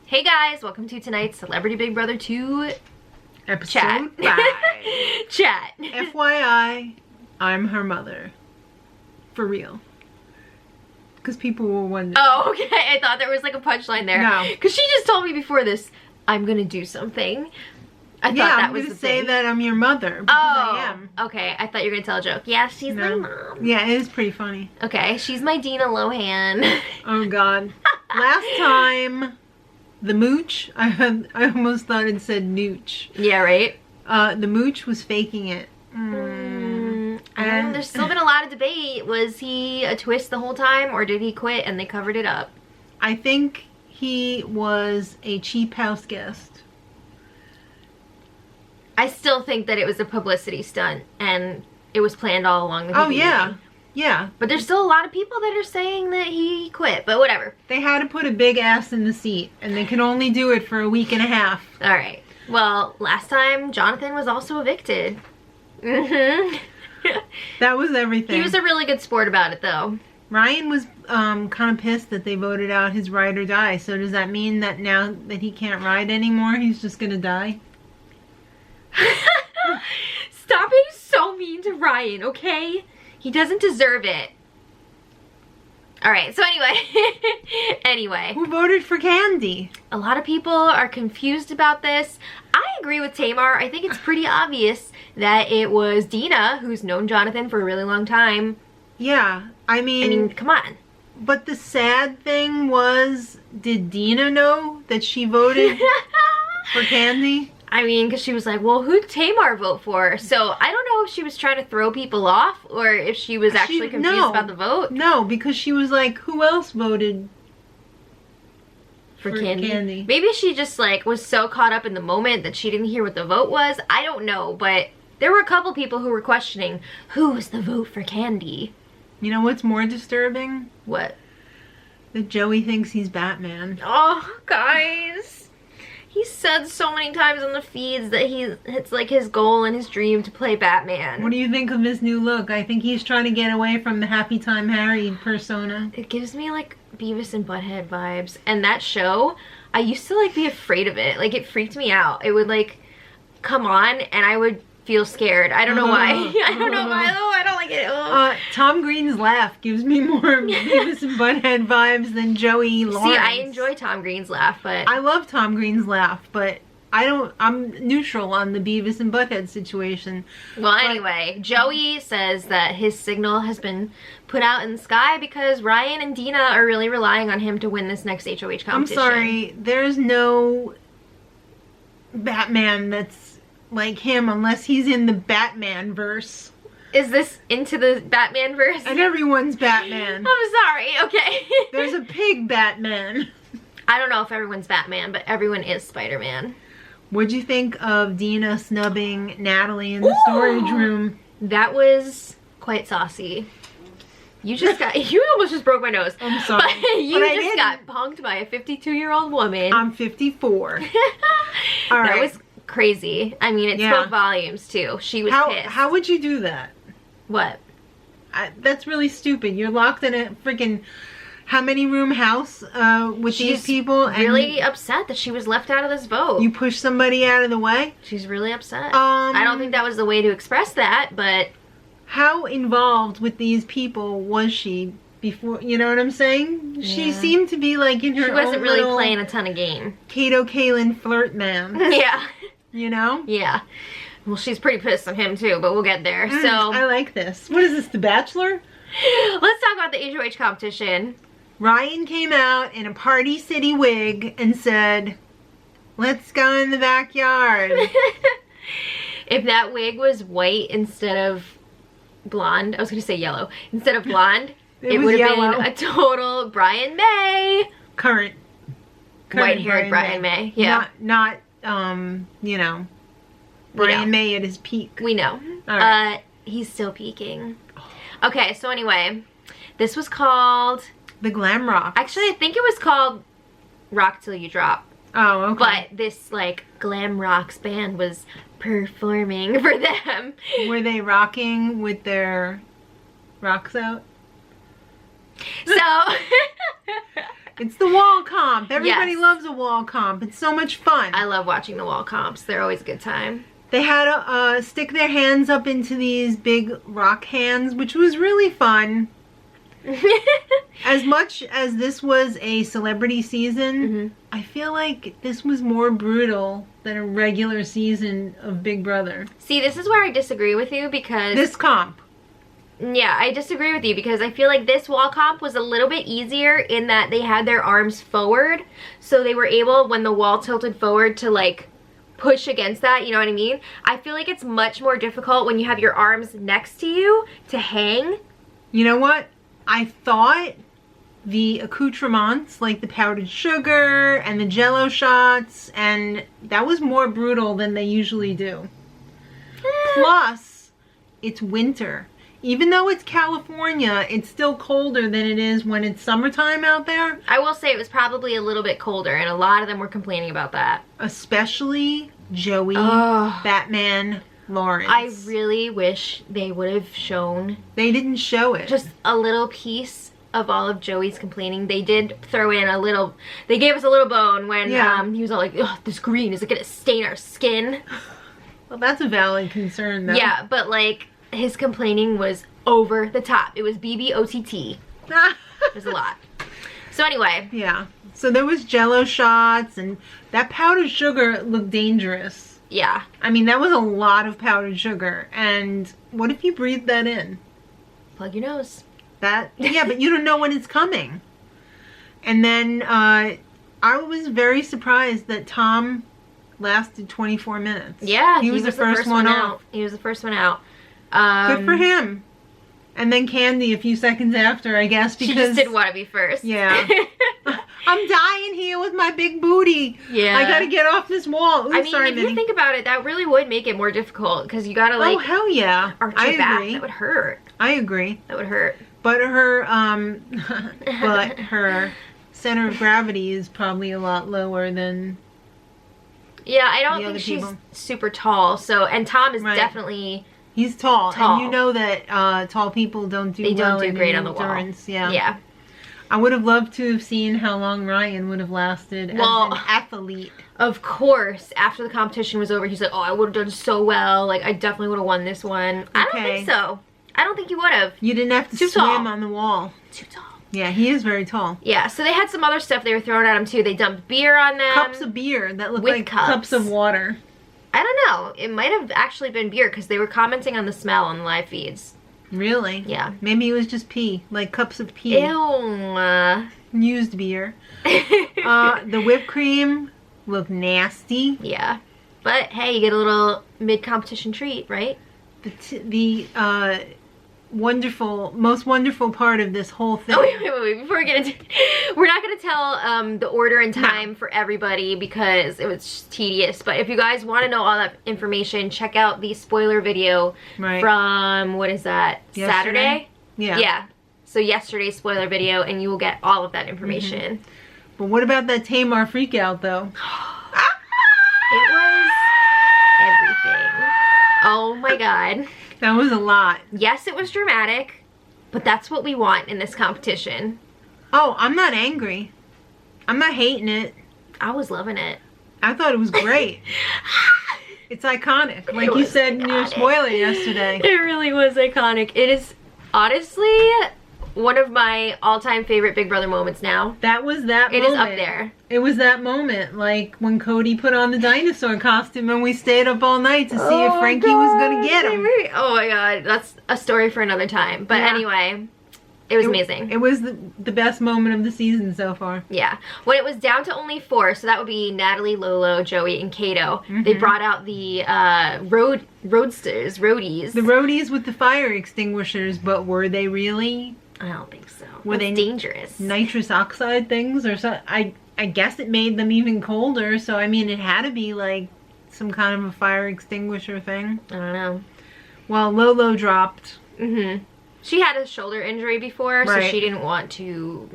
Hey guys, welcome to tonight's Celebrity Big Brother 2 Episode 5. Chat. FYI, I'm her mother. For real. Because people will wonder. Oh, okay. I thought there was like a punchline there. No. Because she just told me before this, I'm gonna do something. I thought that was the thing. I'm gonna say that I'm your mother. Because I am. Okay. I thought you were gonna tell a joke. Yeah, she's my mom. Yeah, it is pretty funny. Okay, she's my Dina Lohan. Oh god. Last time, the mooch, I almost thought it said nooch. Yeah, right? The mooch was faking it. And there's still been a lot of debate. Was he a twist the whole time, or did he quit and they covered it up? I think he was a cheap house guest. I still think that it was a publicity stunt and it was planned all along the beginning. Oh yeah. Yeah. But there's still a lot of people that are saying that he quit, but whatever. They had to put a big ass in the seat, and they could only do it for a week and a half. Alright. Well, last time, Jonathan was also evicted. That was everything. He was a really good sport about it, though. Ryan was kind of pissed that they voted out his ride or die. So does that mean that now that he can't ride anymore, he's just gonna die? Stop being so mean to Ryan, okay? He doesn't deserve it. Alright, so anyway. Who voted for Candy? A lot of people are confused about this. I agree with Tamar. I think it's pretty obvious that it was Dina, who's known Jonathan for a really long time. Yeah, I mean, come on. But the sad thing was, did Dina know that she voted for Candy? I mean, because she was like, well, who'd Tamar vote for? So I don't know if she was trying to throw people off or if she was actually confused about the vote. No, because she was like, who else voted for Candy? Maybe she just like was so caught up in the moment that she didn't hear what the vote was. I don't know, but there were a couple people who were questioning, who was the vote for Candy? You know what's more disturbing? What? That Joey thinks he's Batman. Oh, guys. He said so many times on the feeds that it's like his goal and his dream to play Batman. What do you think of his new look? I think he's trying to get away from the Happy Time Harry persona. It gives me like Beavis and Butthead vibes. And that show, I used to like be afraid of it. Like it freaked me out. It would like come on and I would feel scared. I don't know why. I don't know why. Oh, I don't like it. Tom Green's laugh gives me more Beavis and Butthead vibes than Joey Lawrence. See, I enjoy Tom Green's laugh, but I love Tom Green's laugh, but I'm neutral on the Beavis and Butthead situation. Well, anyway, Joey says that his signal has been put out in the sky because Ryan and Dina are really relying on him to win this next HOH competition. I'm sorry, there's no Batman that's like him unless he's in the Batman verse. Is this into the Batman verse? And everyone's Batman. I'm sorry, okay. There's a pig Batman. I don't know if everyone's Batman, but everyone is Spider-Man. What'd you think of Dina snubbing Natalie in the storage room? That was quite saucy. You almost just broke my nose. I'm sorry. But you just got punked by a 52-year-old woman. I'm 54. All right. That was crazy. I mean, it spoke volumes too. She was pissed. How would you do that? What? That's really stupid. You're locked in a freaking how many room house with these people. And really upset that she was left out of this vote. You push somebody out of the way? She's really upset. I don't think that was the way to express that, but how involved with these people was she before? You know what I'm saying? Yeah. She seemed to be like in her own. She wasn't really playing a ton of game. Kato Kaelin flirt man. Yeah. You know? Yeah. Well, she's pretty pissed on him too, but we'll get there. So I like this. What is this, The Bachelor? Let's talk about the HOH competition. Ryan came out in a Party City wig and said, let's go in the backyard. If that wig was white instead of blonde, I was going to say yellow. Instead of blonde, it would have been a total Brian May. Current white-haired Brian May. Yeah. Not you know, Brian May at his peak. We know. Right. He's still peaking. Okay, so anyway, this was called The Glam Rock. Actually, I think it was called Rock Till You Drop. Oh, okay. But this like glam rocks band was performing for them. Were they rocking with their rocks out? So It's the wall comp. Everybody Yes. loves a wall comp. It's so much fun. I love watching the wall comps. They're always a good time. They had to stick their hands up into these big rock hands, which was really fun. As much as this was a celebrity season, I feel like this was more brutal than a regular season of Big Brother. See, this is where I disagree with you because... This comp. Yeah, I disagree with you because I feel like this wall comp was a little bit easier in that they had their arms forward. So they were able, when the wall tilted forward, to like push against that, you know what I mean? I feel like it's much more difficult when you have your arms next to you to hang. You know what? I thought the accoutrements, like the powdered sugar and the jello shots, and that was more brutal than they usually do. Plus, it's winter. Even though it's California, it's still colder than it is when it's summertime out there. I will say it was probably a little bit colder, and a lot of them were complaining about that. Especially Joey, Batman, Lawrence. I really wish they would have shown... They didn't show it. Just a little piece of all of Joey's complaining. They did throw in a little... They gave us a little bone when he was all like, "Ugh, this green, is it gonna stain our skin?" Well, that's a valid concern, though. Yeah, but like... His complaining was over the top. It was BBOTT. It was a lot. So anyway. Yeah. So there was jello shots, and that powdered sugar looked dangerous. Yeah. I mean, that was a lot of powdered sugar. And what if you breathe that in? Plug your nose. Yeah, but you don't know when it's coming. And then I was very surprised that Tom lasted 24 minutes. Yeah. He was the first one out. He was the first one out. Good for him. And then Candy a few seconds after, I guess, because... She just didn't want to be first. Yeah. I'm dying here with my big booty. Yeah. I gotta get off this wall. Ooh, I mean, sorry, if Minnie. you think about it, that really would make it more difficult, because you gotta, like... Oh, hell yeah. Arch your back. That would hurt. I agree. That would hurt. But her, her center of gravity is probably a lot lower than... Yeah, I don't think she's super tall, so... And Tom is definitely... He's tall, and you know that tall people don't do great on the wall. Yeah. Yeah. I would have loved to have seen how long Ryan would have lasted as an athlete. Of course, after the competition was over, he's like, "Oh, I would have done so well. Like, I definitely would have won this one." I don't think so. I don't think you would have. You didn't have to swim on the wall. Too tall. Yeah, he is very tall. Yeah, so they had some other stuff they were throwing at him too. They dumped beer on them. Cups of beer that looked like cups of water. I don't know. It might have actually been beer because they were commenting on the smell on the live feeds. Really? Yeah. Maybe it was just pee, like cups of pee. Ew. Used beer. The whipped cream looked nasty. Yeah. But hey, you get a little mid-competition treat, right? The most wonderful part of this whole thing. Oh, wait. Before we get into we're not going to tell the order and time for everybody because it was just tedious. But if you guys want to know all that information, check out the spoiler video from, what is that, Saturday? Yeah. Yeah. So yesterday's spoiler video, and you will get all of that information. But what about that Tamar freakout, though? It was everything. Oh my god. That was a lot. Yes, it was dramatic, but that's what we want in this competition. Oh, I'm not angry. I'm not hating it. I was loving it. I thought it was great. It's iconic, like you said in your spoiler yesterday. It really was iconic. It is honestly one of my all-time favorite Big Brother moments now. That was that moment. It is up there. It was that moment, like when Cody put on the dinosaur costume and we stayed up all night to see if Frankie was going to get him. Oh my god, that's a story for another time. But anyway, it was amazing. It was the best moment of the season so far. Yeah. When it was down to only 4, so that would be Natalie, Lolo, Joey, and Kato, they brought out the roadies. The roadies with the fire extinguishers, but were they really? I don't think so. Were they dangerous? Nitrous oxide things or so? I guess it made them even colder, so I mean it had to be like some kind of a fire extinguisher thing. I don't know. Well, Lolo dropped. She had a shoulder injury before, so she didn't want to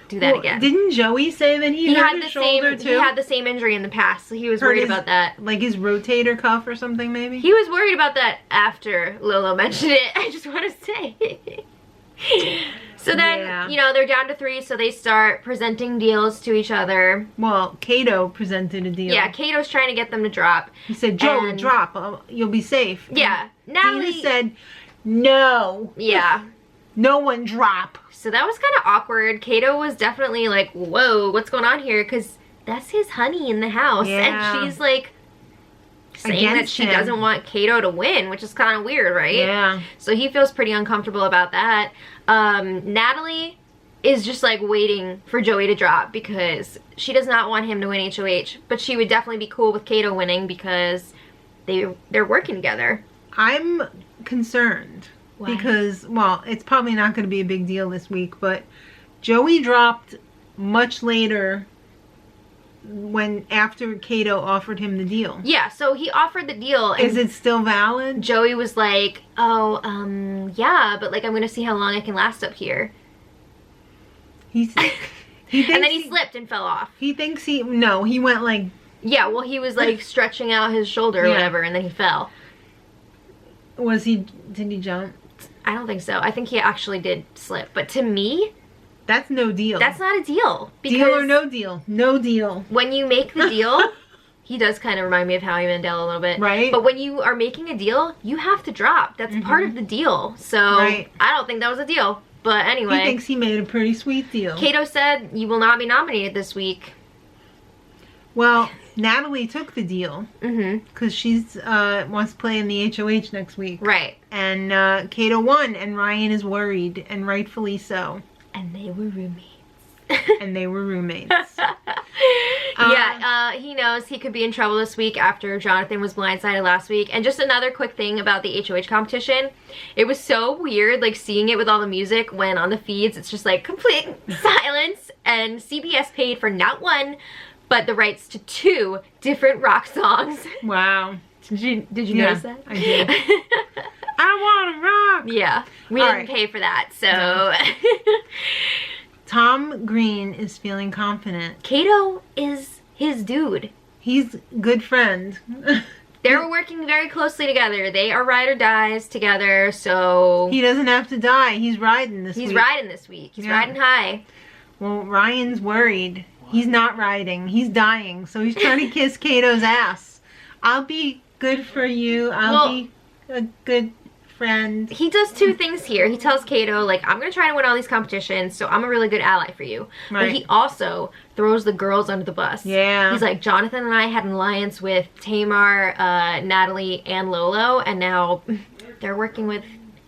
do that again. Didn't Joey say that he hurt his shoulder too? He had the same injury in the past, so he was worried about that. Like his rotator cuff or something maybe? He was worried about that after Lolo mentioned it, I just want to say. So then, you know, they're down to 3, so they start presenting deals to each other. Well, Kato presented a deal. Yeah, Kato's trying to get them to drop. He said, Joey, drop. You'll be safe. Yeah. And Natalie said, no. Yeah. No one drop. So that was kind of awkward. Kato was definitely like, whoa, what's going on here? Because that's his honey in the house. Yeah. And she's like saying that she doesn't want Kato to win, which is kind of weird, right? Yeah. So he feels pretty uncomfortable about that. Natalie is just like waiting for Joey to drop because she does not want him to win HOH. But she would definitely be cool with Kato winning because they're working together. I'm concerned. Why? Because, well, it's probably not going to be a big deal this week, but Joey dropped much later after Kato offered him the deal. Yeah, so he offered the deal. And is it still valid? Joey was like, oh, yeah, but like I'm going to see how long I can last up here. He thinks and then he slipped and fell off. He thinks he went like... Yeah, well, he was like stretching out his shoulder or whatever, and then he fell. Did he jump? I don't think so. I think he actually did slip. But to me... That's no deal. That's not a deal. Deal or no deal? No deal. When you make the deal, he does kind of remind me of Howie Mandel a little bit. Right. But when you are making a deal, you have to drop. That's part of the deal. So I don't think that was a deal. But anyway. He thinks he made a pretty sweet deal. Kato said, you will not be nominated this week. Well, Natalie took the deal. Because she's wants to play in the HOH next week. Right. And Kato won. And Ryan is worried. And rightfully so. And they were roommates. And they were roommates. He knows he could be in trouble this week after Jonathan was blindsided last week. And just another quick thing about the HOH competition. It was so weird, like, seeing it with all the music when on the feeds, it's just, like, complete silence. And CBS paid for not 1, but the rights to 2 different rock songs. Wow. Did you notice that? I did. I want to rock. Yeah, we didn't pay for that, so. No. Tom Green is feeling confident. Kato is his dude. He's a good friend. They're working very closely together. They are ride or dies together, so. He doesn't have to die. He's riding this week. He's riding this week. He's riding high. Well, Ryan's worried. He's not riding. He's dying, so he's trying to kiss Kato's ass. I'll be good for you. I'll be a good friend. He does 2 things here. He tells Kato, like, I'm going to try to win all these competitions, so I'm a really good ally for you. Right. But he also throws the girls under the bus. Yeah. He's like, Jonathan and I had an alliance with Tamar, Natalie, and Lolo, and now they're working with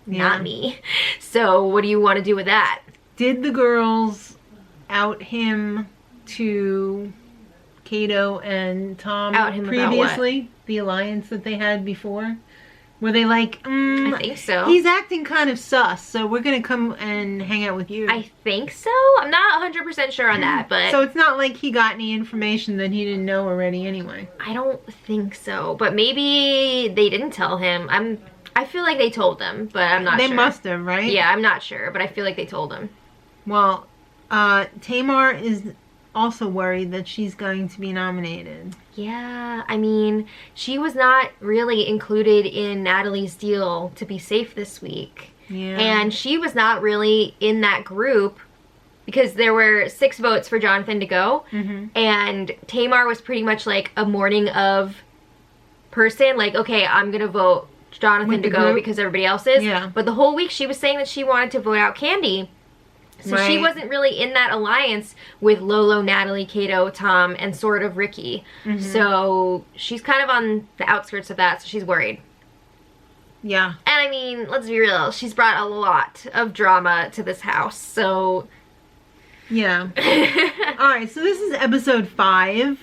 not me. So what do you want to do with that? Did the girls out him to Kato and Tom out him previously? About what? The alliance that they had before? Were they like, I think so. He's acting kind of sus, so we're going to come and hang out with you. I think so. I'm not 100% sure on that, but. So it's not like he got any information that he didn't know already anyway. I don't think so, but maybe they didn't tell him. I feel like they told them, but I'm not sure. They must have, right? Yeah, I'm not sure, but I feel like they told him. Well, Tamar is also worried that she's going to be nominated. Yeah, I mean, she was not really included in Natalie's deal to be safe this week. Yeah. And she was not really in that group because there were 6 votes for Jonathan to go. And Tamar was pretty much like a morning of person. Like, okay, I'm going to vote Jonathan to go because everybody else is. Yeah. But the whole week she was saying that she wanted to vote out Candy. So she wasn't really in that alliance with Lolo, Natalie, Kato, Tom, and sort of Ricky. So she's kind of on the outskirts of that, so she's worried. Yeah. And I mean, let's be real, she's brought a lot of drama to this house, so. Yeah. Alright, so this is episode 5.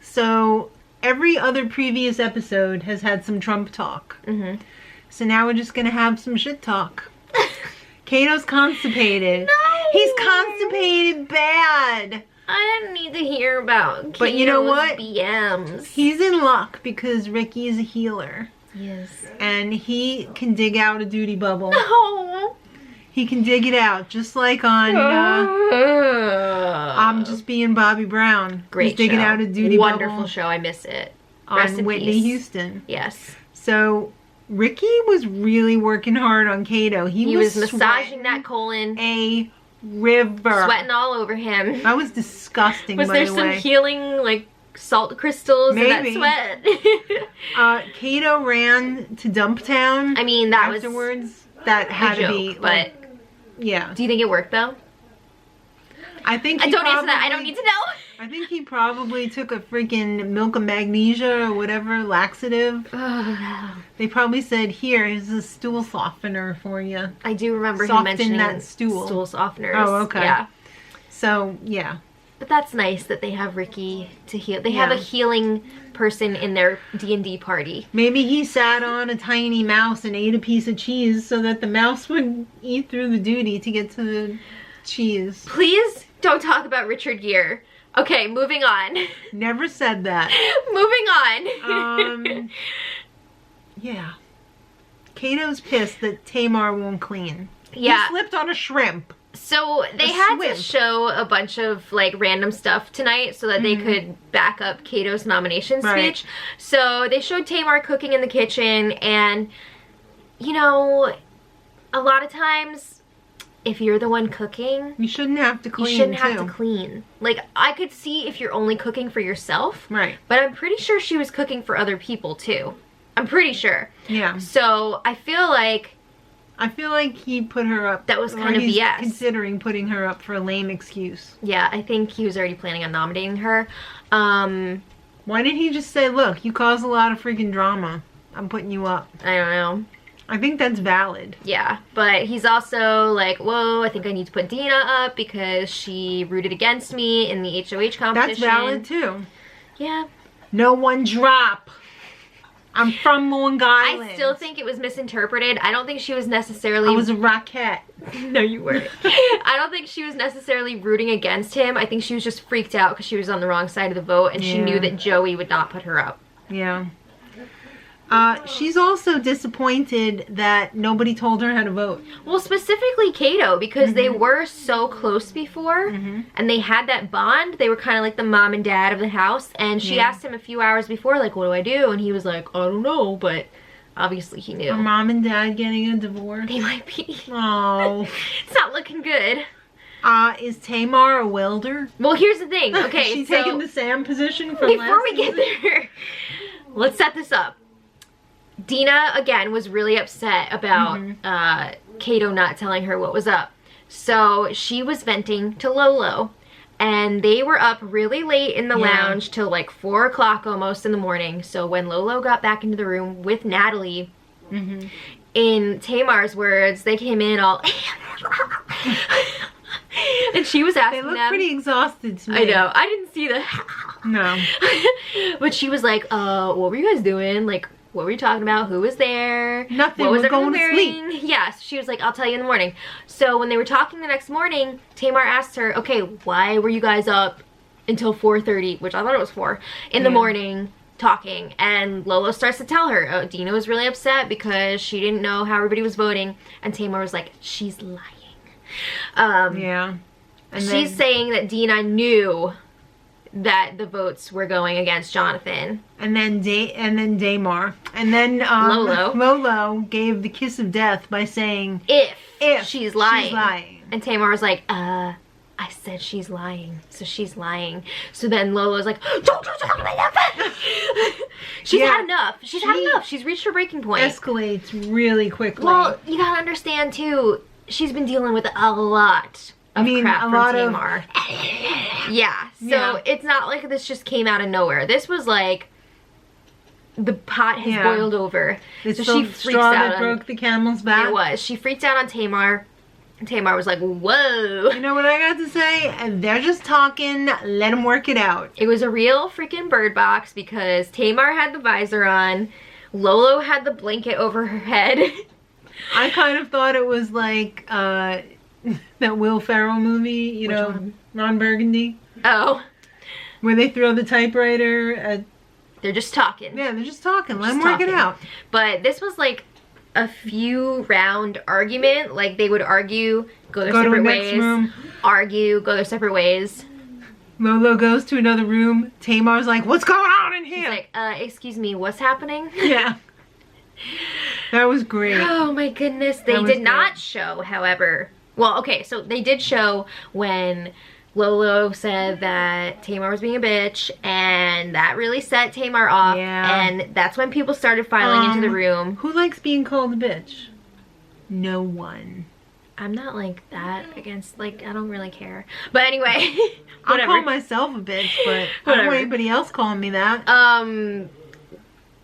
So every other previous episode has had some Trump talk. So now we're just gonna have some shit talk. Kato's constipated. No! He's constipated bad. I didn't need to hear about Kato's but you know what? BMs. He's in luck because Ricky is a healer. Yes. And he can dig out a duty bubble. No. He can dig it out, just like on I'm Just Being Bobby Brown. Great He's digging show. out a duty Wonderful bubble. show. I miss it. On Rest in Whitney peace. Houston. Yes. So Ricky was really working hard on Kato. He was massaging that colon. A river. Sweating all over him. That was disgusting, Was there some healing, like, salt crystals in that sweat? Kato ran to Dumptown. I mean, that afterwards. Was that had to be, but like, yeah. Do you think it worked, though? I think don't answer that. I don't need to know. I think he probably took a freaking milk of magnesia or whatever laxative. They probably said, here's a stool softener for you. I do remember him mentioning that stool softeners. Oh, okay. Yeah. So, yeah. But that's nice that they have Ricky to heal. They have a healing person in their D&D party. Maybe he sat on a tiny mouse and ate a piece of cheese so that the mouse would eat through the duty to get to the cheese. Please don't talk about Richard Gere. Okay, moving on. Never said that. Moving on. Yeah. Kato's pissed that Tamar won't clean. Yeah. He slipped on a shrimp. So they had to show a bunch of like random stuff tonight so that they could back up Kato's nomination speech. So they showed Tamar cooking in the kitchen, and you know, a lot of times if you're the one cooking, you shouldn't have to clean. You shouldn't have to clean. Like, I could see if you're only cooking for yourself. Right. But I'm pretty sure she was cooking for other people too. I'm pretty sure. Yeah. So I feel like he put her up. That was kind of BS. Considering putting her up for a lame excuse. Yeah, I think he was already planning on nominating her. Why didn't he just say, look, you cause a lot of freaking drama. I'm putting you up. I don't know. I think that's valid. Yeah, but he's also like, whoa, I think I need to put Dina up because she rooted against me in the HOH competition. That's valid too. Yeah. No one drop. I'm from Long Island. I still think it was misinterpreted. I don't think she was necessarily... I was a rockette. No, you weren't. I don't think she was necessarily rooting against him. I think she was just freaked out because she was on the wrong side of the vote, and she knew that Joey would not put her up. Yeah. She's also disappointed that nobody told her how to vote. Well, specifically Kato, because they were so close before, and they had that bond. They were kind of like the mom and dad of the house, and she asked him a few hours before, like, what do I do? And he was like, I don't know, but obviously he knew. Are mom and dad getting a divorce? They might be. Oh. It's not looking good. Is Tamar a welder? Well, here's the thing. Okay, She's taking the Sam position for before we get there, let's set this up. Dina, again, was really upset about Kato not telling her what was up. So she was venting to Lolo. And they were up really late in the lounge till like 4 o'clock almost in the morning. So when Lolo got back into the room with Natalie, in Tamar's words, they came in all... and she was asking them... They look pretty exhausted to me. I know. I didn't see the... No. But she was like, what were you guys doing? Like... What were you talking about? Who was there? Nothing. What was everyone going to sleep? Yes. She was like, I'll tell you in the morning. So when they were talking the next morning, Tamar asked her, okay, why were you guys up until 4:30, which I thought it was 4, in the morning talking? And Lolo starts to tell her, Dina was really upset because she didn't know how everybody was voting. And Tamar was like, she's lying. And she's saying that Dina knew that the votes were going against Jonathan. And then Damar. And then Lolo gave the kiss of death by saying, if she's lying. And Tamar was like, I said she's lying. So she's lying. So then Lolo's like, don't talk about that. She's had enough. She's had enough. She's reached her breaking point. Escalates really quickly. Well, you gotta understand too, she's been dealing with a lot of crap from Tamar. Yeah, so it's not like this just came out of nowhere. This was like the pot has boiled over. It's so the straw that broke the camel's back. It was. She freaked out on Tamar. And Tamar was like, whoa. You know what I got to say? They're just talking. Let them work it out. It was a real freaking bird box because Tamar had the visor on. Lolo had the blanket over her head. I kind of thought it was like that Will Ferrell movie, you know, one? Ron Burgundy. Oh. Where they throw the typewriter at... They're just talking. Yeah, they're just talking. Let them work it out. But this was like a few round argument. Like they would argue, go their separate ways. Next room. Argue, go their separate ways. Lolo goes to another room. Tamar's like, what's going on in here? She's like, excuse me, what's happening? Yeah. That was great. Oh my goodness. They did not show, however. Well, okay, so they did show when Lolo said that Tamar was being a bitch, and that really set Tamar off. Yeah. And that's when people started filing into the room. Who likes being called a bitch? No one. I'm not like that against, like, I don't really care. But anyway, I'll call myself a bitch, but I don't want anybody else calling me that.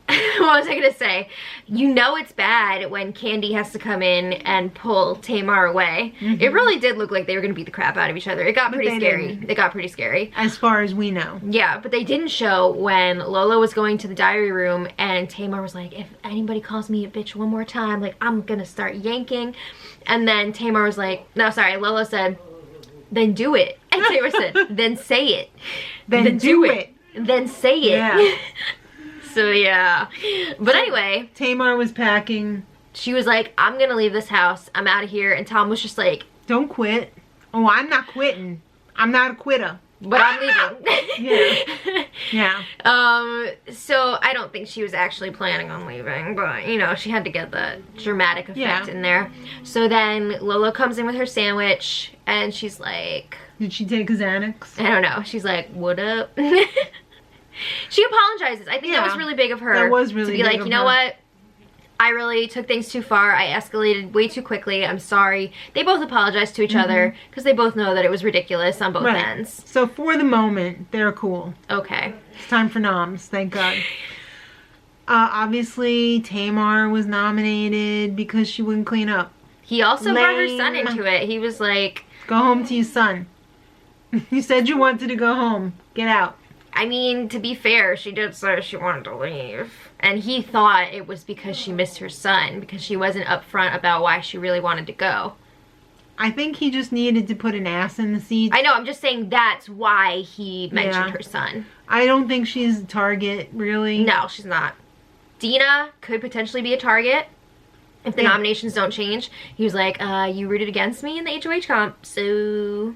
What was I gonna say? You know it's bad when Candy has to come in and pull Tamar away. Mm-hmm. It really did look like they were gonna beat the crap out of each other. It got pretty scary. It got pretty scary. As far as we know. Yeah, but they didn't show when Lolo was going to the diary room and Tamar was like, if anybody calls me a bitch one more time, like, I'm gonna start yanking. And then Tamar was like, no, sorry, Lolo said, then do it. And Tamar said, then say it. Then do it. Then say it. Yeah. So yeah, but anyway, Tamar was packing. She was like, I'm gonna leave this house, I'm out of here. And Tom was just like, don't quit. Oh, I'm not quitting. I'm not a quitter, but I'm leaving. Yeah. Yeah. So I don't think she was actually planning on leaving, but you know, she had to get the dramatic effect in there. So then Lolo comes in with her sandwich and she's like, did she take a Xanax? I don't know. She's like, what up? She apologizes. I think that was really big of her. That was really big to be like, you know what? I really took things too far. I escalated way too quickly. I'm sorry. They both apologized to each other because they both know that it was ridiculous on both ends. So for the moment, they're cool. Okay. It's time for noms. Thank God. Obviously, Tamar was nominated because she wouldn't clean up. He also brought her son into it. He was like, go home to your son. You said you wanted to go home. Get out. I mean, to be fair, she did say she wanted to leave. And he thought it was because she missed her son, because she wasn't upfront about why she really wanted to go. I think he just needed to put an ass in the seat. I know, I'm just saying that's why he mentioned her son. I don't think she's a target, really. No, she's not. Dina could potentially be a target if the nominations don't change. He was like, you rooted against me in the HOH comp, so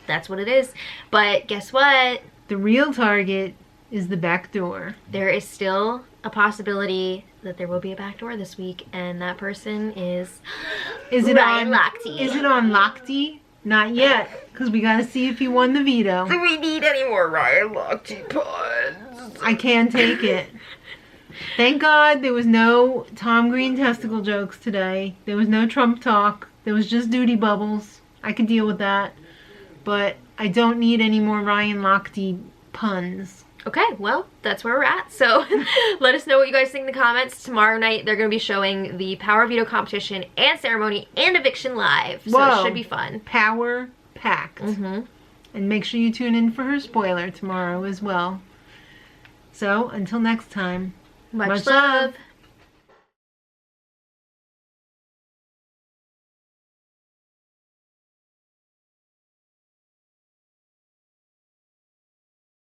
that's what it is. But guess what? The real target is the back door. There is still a possibility that there will be a back door this week, and that person is Ryan Lochte. Is it on Lochte? Not yet, because we got to see if he won the veto. Do we need any more Ryan Lochte puns? I can't take it. Thank God there was no Tom Green testicle jokes today. There was no Trump talk. There was just duty bubbles. I could deal with that. But I don't need any more Ryan Lochte puns. Okay, well, that's where we're at. So let us know what you guys think in the comments. Tomorrow night, they're going to be showing the Power Veto competition and ceremony and Eviction live. So it should be fun. Power packed. And make sure you tune in for her spoiler tomorrow as well. So until next time, much love.